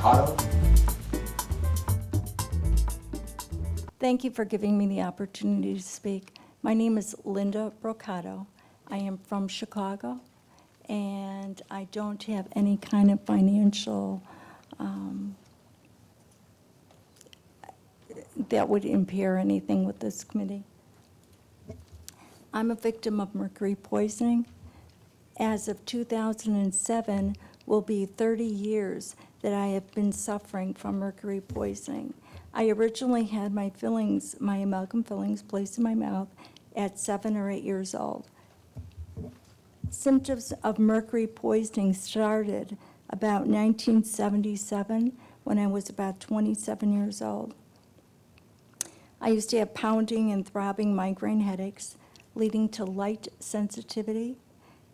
Brocato. Thank you for giving me the opportunity to speak. My name is Linda Brocato. I am from Chicago, and I don't have any kind of financial that would impair anything with this committee. I'm a victim of mercury poisoning. As of 2007, will be 30 years that I have been suffering from mercury poisoning. I originally had my amalgam fillings placed in my mouth at 7 or 8 years old. Symptoms of mercury poisoning started about 1977 when I was about 27 years old. I used to have pounding and throbbing migraine headaches, leading to light sensitivity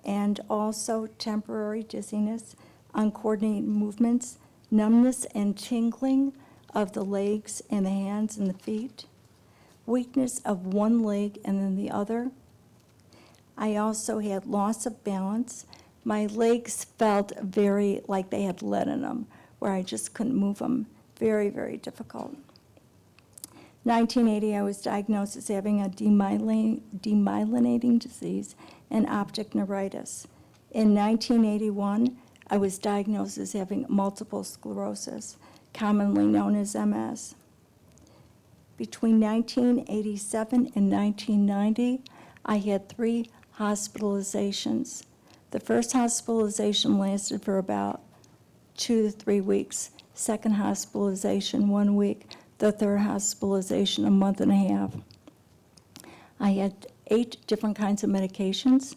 and also temporary dizziness, uncoordinated movements, numbness and tingling of the legs and the hands and the feet, weakness of one leg and then the other. I also had loss of balance. My legs felt very like they had lead in them, where I just couldn't move them. Very, very difficult. 1980, I was diagnosed as having a demyelinating disease and optic neuritis. In 1981, I was diagnosed as having multiple sclerosis, commonly known as MS. Between 1987 and 1990, I had 3 hospitalizations. The first hospitalization lasted for about 2 to 3 weeks. Second hospitalization, 1 week. The third hospitalization, a month and a half. I had 8 different kinds of medications,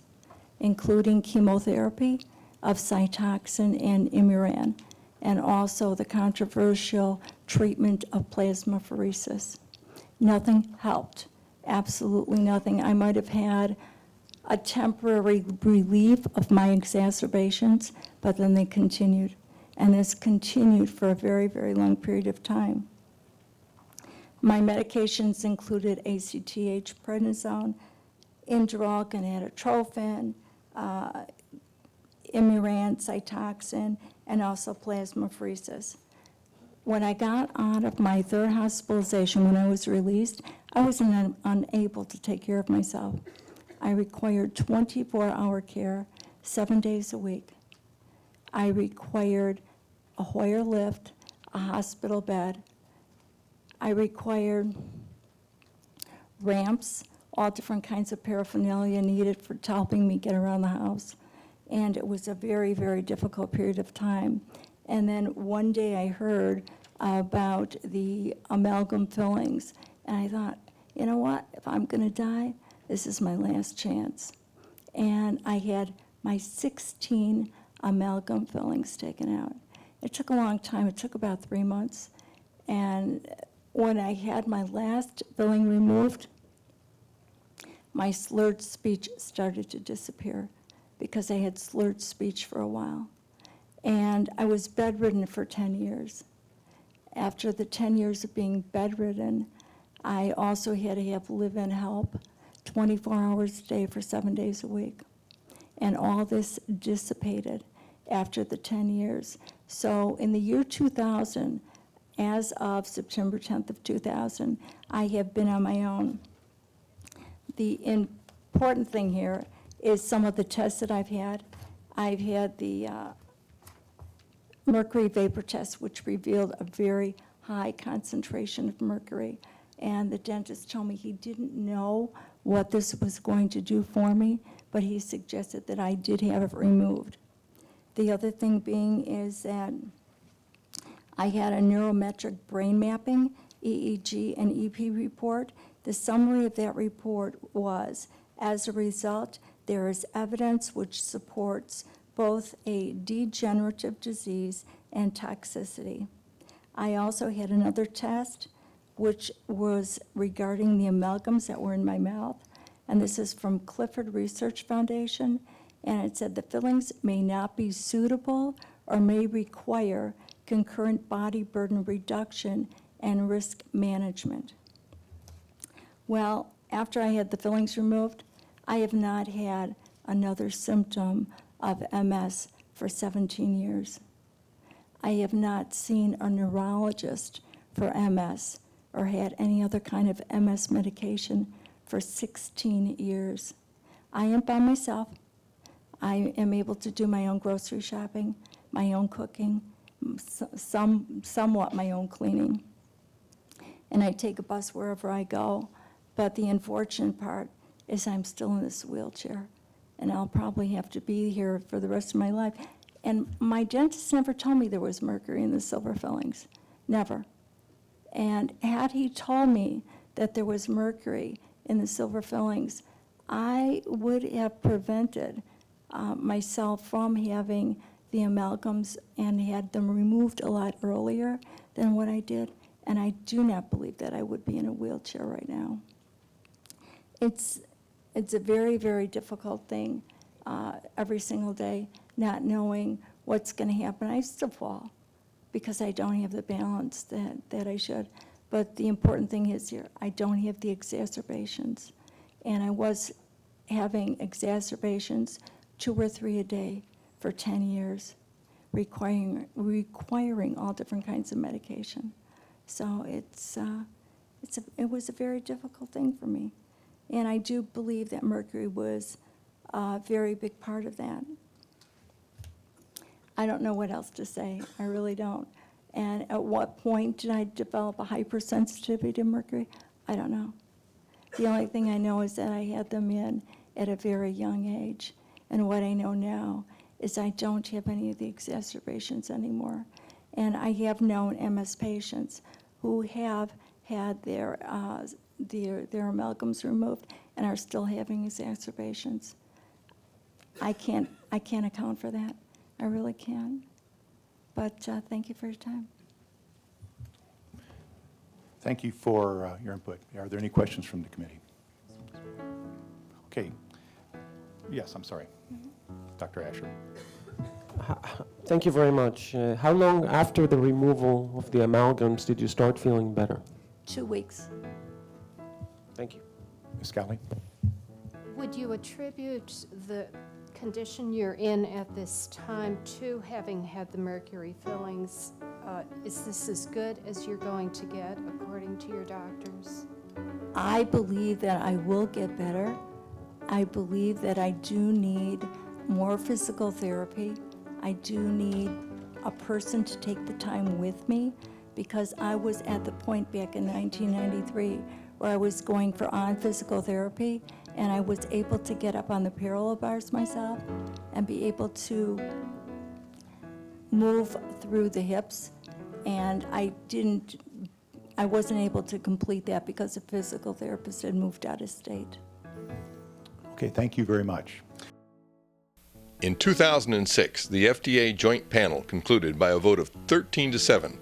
including chemotherapy of Cytoxan and Imuran, and also the controversial treatment of plasmapheresis. Nothing helped, absolutely nothing. I might have had a temporary relief of my exacerbations, but then they continued, and this continued for a very, very long period of time. My medications included ACTH, prednisone, Indrol, gonadotropin, Imuran, Cytoxan, and also plasmapheresis. When I got out of my third hospitalization, when I was released, I was unable to take care of myself. I required 24-hour care, 7 days a week. I required a Hoyer lift, a hospital bed. I required ramps, all different kinds of paraphernalia needed for helping me get around the house. And it was a very, very difficult period of time. And then one day I heard about the amalgam fillings, and I thought, you know what, if I'm gonna die, this is my last chance. And I had my 16 amalgam fillings taken out. It took a long time, it took about 3 months. And when I had my last filling removed, my slurred speech started to disappear because I had slurred speech for a while. And I was bedridden for 10 years. After the 10 years of being bedridden, I also had to have live-in help 24 hours a day for 7 days a week. And all this dissipated after the 10 years. So in the year 2000, as of September 10th of 2000, I have been on my own. The important thing here is some of the tests that I've had. I've had the mercury vapor test, which revealed a very high concentration of mercury. And the dentist told me he didn't know what this was going to do for me, but he suggested that I did have it removed. The other thing being is that I had a neurometric brain mapping, EEG, and EP report. The summary of that report was, as a result, there is evidence which supports both a degenerative disease and toxicity. I also had another test which was regarding the amalgams that were in my mouth, and this is from Clifford Research Foundation, and it said the fillings may not be suitable or may require concurrent body burden reduction and risk management. Well, after I had the fillings removed, I have not had another symptom of MS for 17 years. I have not seen a neurologist for MS or had any other kind of MS medication for 16 years. I am by myself. I am able to do my own grocery shopping, my own cooking, somewhat my own cleaning. And I take a bus wherever I go. But the unfortunate part is I'm still in this wheelchair, and I'll probably have to be here for the rest of my life. And my dentist never told me there was mercury in the silver fillings, never. And had he told me that there was mercury in the silver fillings, I would have prevented myself from having the amalgams and had them removed a lot earlier than what I did. And I do not believe that I would be in a wheelchair right now. It's a very, very difficult thing every single day, not knowing what's going to happen. I still fall because I don't have the balance that I should. But the important thing is here, I don't have the exacerbations. And I was having exacerbations 2 or 3 a day for 10 years, requiring all different kinds of medication. So it was a very difficult thing for me. And I do believe that mercury was a very big part of that. I don't know what else to say. I really don't. And at what point did I develop a hypersensitivity to mercury? I don't know. The only thing I know is that I had them in at a very young age. And what I know now is I don't have any of the exacerbations anymore. And I have known MS patients who have had their amalgams removed and are still having exacerbations. I can't account for that. I really can't. But thank you for your time. Thank you for your input. Are there any questions from the committee? Okay. Yes, I'm sorry. Dr. Asher. Thank you very much. How long after the removal of the amalgams did you start feeling better? 2 weeks. Thank you. Ms. Scally? Would you attribute the condition you're in at this time to having had the mercury fillings? Is this as good as you're going to get, according to your doctors? I believe that I will get better. I believe that I do need more physical therapy. I do need a person to take the time with me, because I was at the point back in 1993 where I was going for physical therapy, and I was able to get up on the parallel bars myself and be able to move through the hips, and I wasn't able to complete that because the physical therapist had moved out of state. Okay, thank you very much. In 2006, the FDA Joint Panel concluded by a vote of 13-7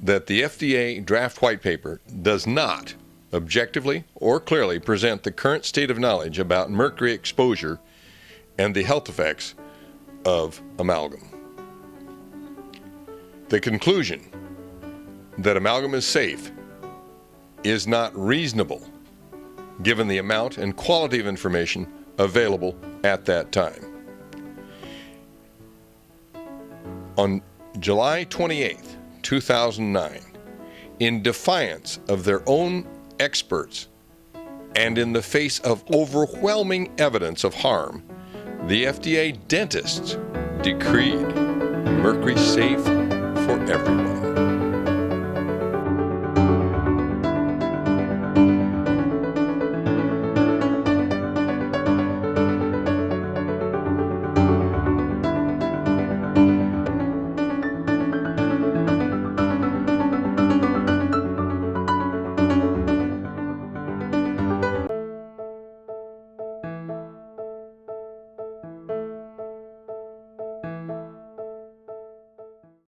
that the FDA draft white paper does not objectively or clearly present the current state of knowledge about mercury exposure and the health effects of amalgam. The conclusion that amalgam is safe is not reasonable given the amount and quality of information available at that time. On July 28, 2009, in defiance of their own experts and in the face of overwhelming evidence of harm, the FDA dentists decreed mercury safe for everyone.